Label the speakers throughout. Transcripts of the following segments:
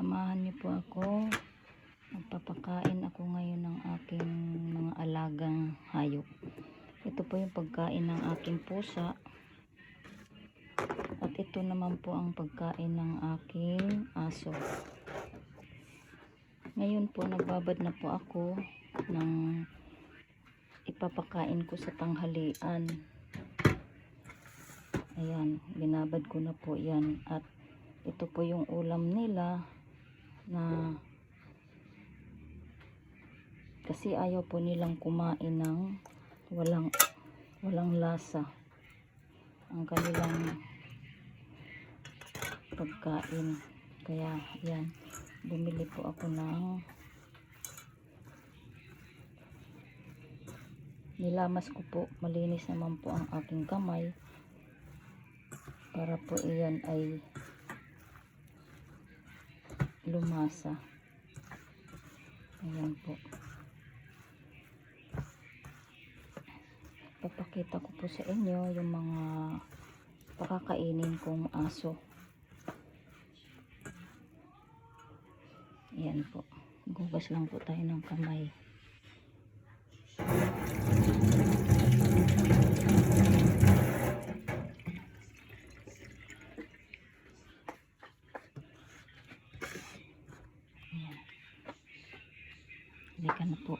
Speaker 1: Samahan niyo po ako. Magpapakain ako ngayon ng aking mga alagang hayop. Ito po yung pagkain ng aking pusa. At ito naman po ang pagkain ng aking aso. Ngayon po nagbabad na po ako ng ipapakain ko sa tanghalian. Ayan, binabad ko na po yan. At ito po yung ulam nila na kasi ayaw po nilang kumain ng walang lasa ang kanilang pagkain. Kaya yan, bumili po ako ng nilamas ko po, malinis naman po ang aking kamay para po iyan ay lumasa. Ayan po. Papakita ko po sa inyo yung mga pakakainin kong aso. Ayan po. Gugas lang po tayo ng kamay. Ayan. Halika na po.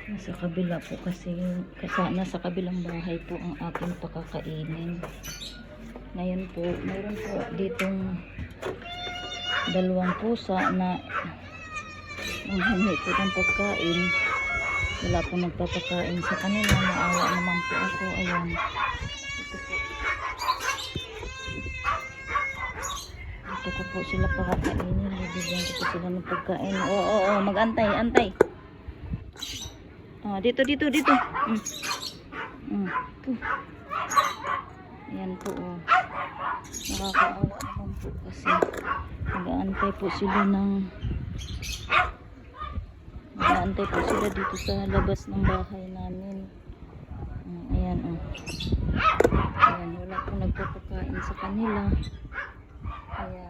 Speaker 1: Nasa kabila po kasi nasa kabilang bahay po ang aking pakakainin. Ngayon po mayroon po ditong dalawang pusa na humingi po ng pagkain. Wala po nagpapakain sa kanila. Naawa naman po ako. Ayan, ito ko po sila pakakainin. Bibigyan ko po sila ng pagkain. Oo, mag-antay. Dito. Ayan po. Nakakaawa naman po kasi nag-aantay po sila dito sa labas ng bahay namin. Ayan. Ayan, wala po nagpapakain sa kanila. Kaya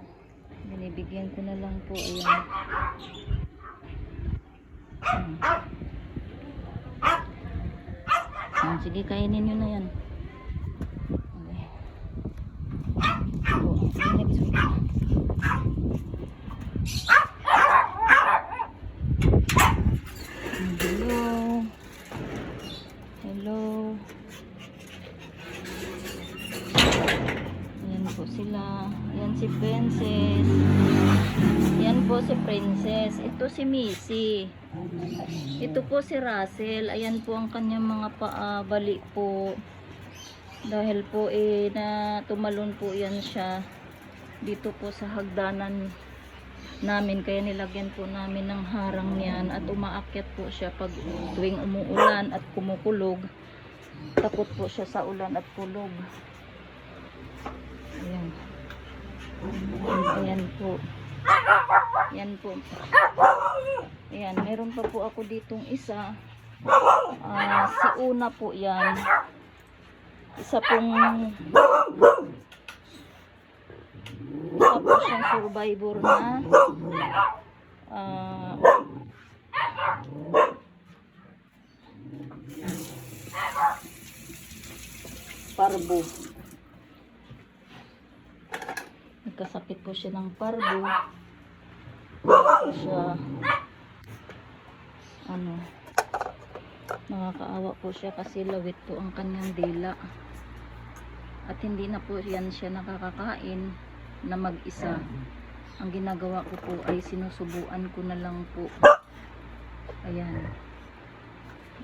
Speaker 1: binibigyan ko na lang po. Ayan. Sige, kainin nyo na yan. Hello. Ayan po sila. Ayan si Princess. Ayan po si Princess. Ito si Missy. Ito po si Russell. Ayan po ang kanyang mga paabali po. Dahil po na tumalon po yan siya dito po sa hagdanan namin. Kaya nilagyan po namin ng harang yan. At umaakyat po siya pag tuwing umuulan at kumukulog. Takot po siya sa ulan at kulog. Ayan. Ayan po. Ayan po. Ayan, meron pa po ako ditong isa. Si Una po yan. Isa po siyang survivor na parbo. Nagkasakit po siya ng parbo. Siya nakakaawa po siya kasi lawit po ang kanyang dila. At hindi na po yan siya nakakakain na mag-isa. Ang ginagawa ko po ay sinusubuan ko na lang po. Ayan.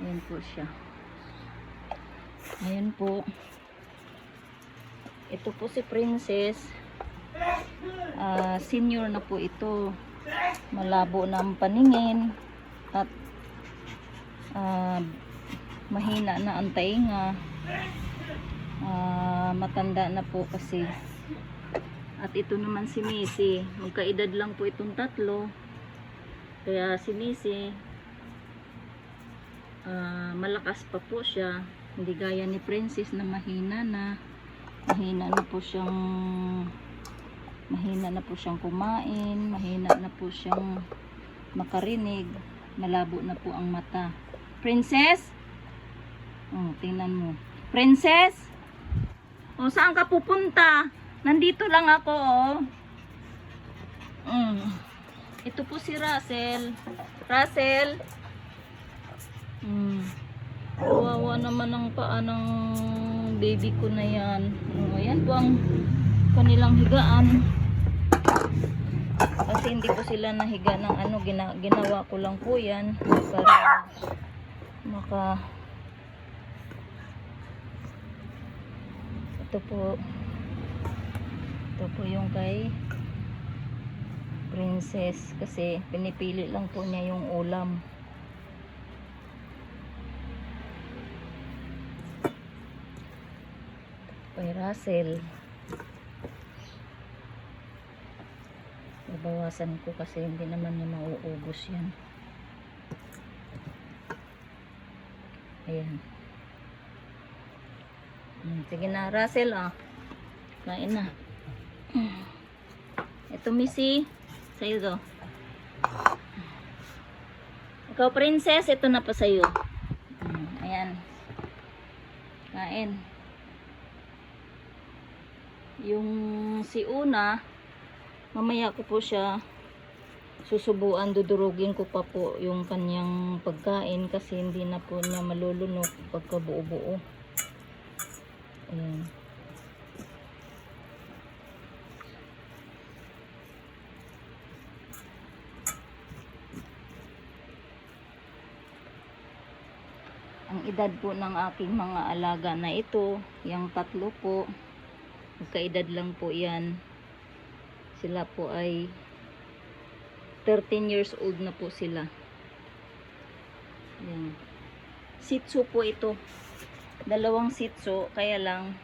Speaker 1: Ayan po siya. Ayan po. Ito po si Princess. Senior na po ito. Malabo na ang paningin. At mahina na ang tainga. Matanda na po kasi. At ito naman si Missy, magkaedad lang po itong tatlo. Kaya si Missy, malakas pa po siya, hindi gaya ni Princess na mahina na po siyang kumain, mahina na po siyang makarinig, malabo na po ang mata. Princess, tingnan mo. Princess, saan ka pupunta? Nandito lang ako, Ito po si Russell. Russell. Kawawa naman ang paa ng baby ko na yan. Ayan po ang kanilang higaan. Kasi hindi po sila nahiga ng ginawa ko lang po yan para ito po yung kay Princess kasi pinipili lang po niya yung ulam. Kay Russell, babawasan ko kasi hindi naman niya mauubos yan. Ayan. Sige na Russell, kain na. Ito Missy, sa'yo to. Ikaw Princess, ito na pa sa'yo. Ayan. Kain. Yung si Una, mamaya ko po siya susubuan, dudurugin ko pa po yung kanyang pagkain kasi hindi na po niya malulunok pagka buo-buo. Ayan. Ang edad po ng aking mga alaga na ito, yung tatlo po, magkaedad lang po yan. Sila po ay 13 years old na po sila. Yan. Shih Tzu po ito. Dalawang Shih Tzu, kaya lang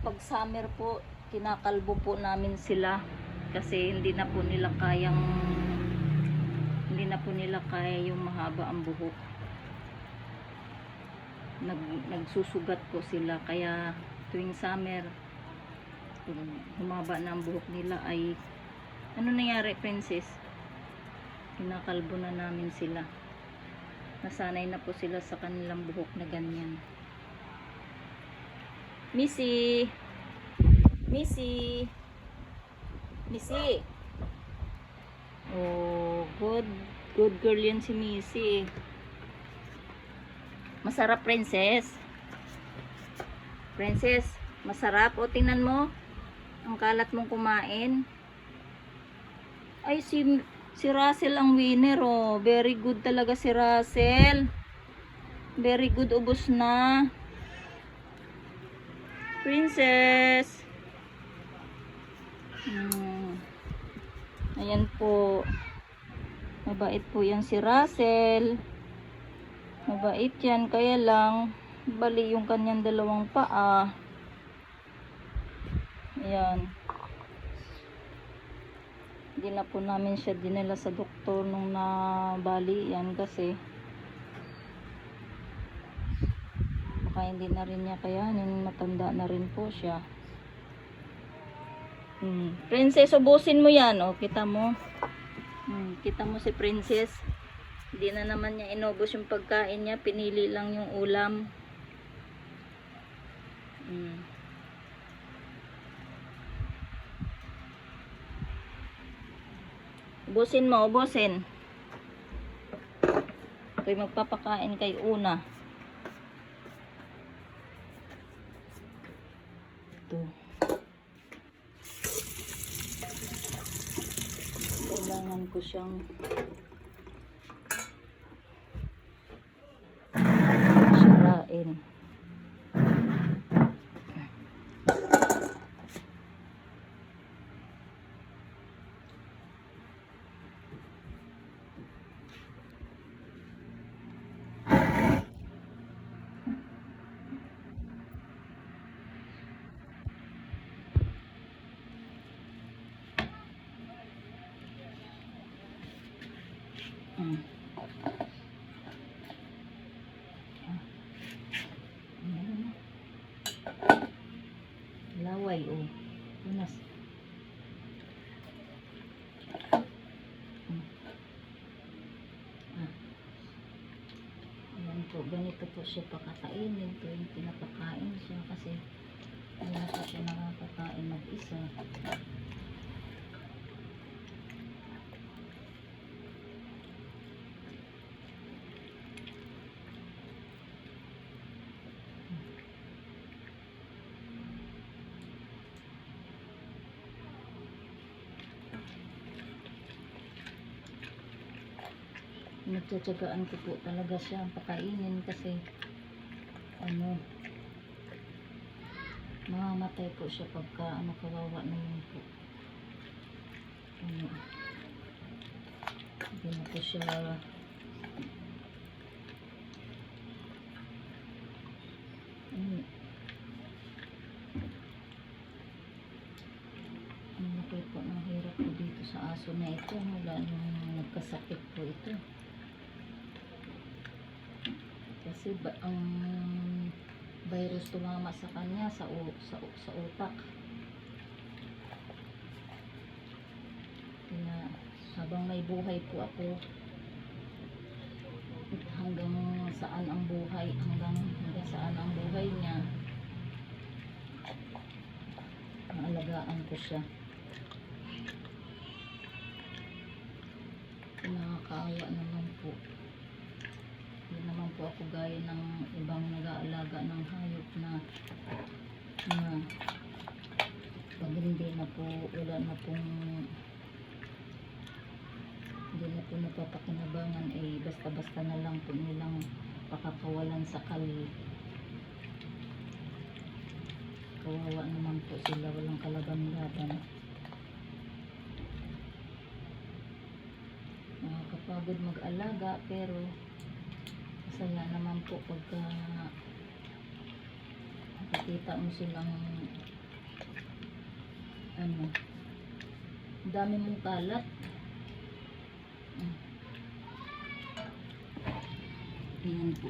Speaker 1: pag summer po, kinakalbo po namin sila kasi hindi na po nila kaya yung mahaba ang buhok. Nagsusugat po sila, kaya tuwing summer humaba na ang buhok nila ay ano nangyari Princess? Kinakalbo na namin sila. Nasanay na po sila sa kanilang buhok na ganyan. Missy, Missy, Missy. Good girl yan si Missy. Masarap Princess. Princess, masarap. O tingnan mo, ang kalat mong kumain. Ay si Russell ang winner, very good talaga si Russell. Very good, ubos na. Princess. Ayan po. Mabait po yan si Russell. Mabait yan, kaya lang bali yung kanyang dalawang paa. Ayan. Hindi na po namin siya dinala sa doktor nung nabali yan kasi baka hindi na rin niya kayanin, matanda na rin po siya. Princess, ubusin mo yan, kita mo. Kita mo si Princess, hindi na naman niya inubos yung pagkain niya, pinili lang yung ulam. Ubusin mo, ubusin. Ako'y magpapakain kay Una. Ito. Kailangan ko siyang sirain. buhay, oh. Tunas. Ayan po, ganito po siya pakakainin. Ito yung pinapakain siya kasi hindi na po siya nakakakain mag-isa. Nagtsatsagaan ko po talaga siya ang pakainin kasi mamamatay po siya pagka kawawa naman po. Hindi na po siya ang laki po ng hirap po dito sa aso na ito mula nung nagkasakit po ito. Kasi ang virus tumama sa kanya sa utak. Kaya habang may buhay po ako, hanggang saan ang buhay niya, aalagaan ko siya. Nakakaawa naman po. Hindi naman po ako gaya ng ibang nag-aalaga ng hayop na pag hindi na po, wala na pong hindi na po napapakinabangan, basta-basta na lang po nilang pakakawalan sa kali. Kawawa naman po sila, walang kalaban-laban. Nakakapagod mag-alaga, pero masaya naman po pagka nakikita mo silang dami mong kalat. Ayan po.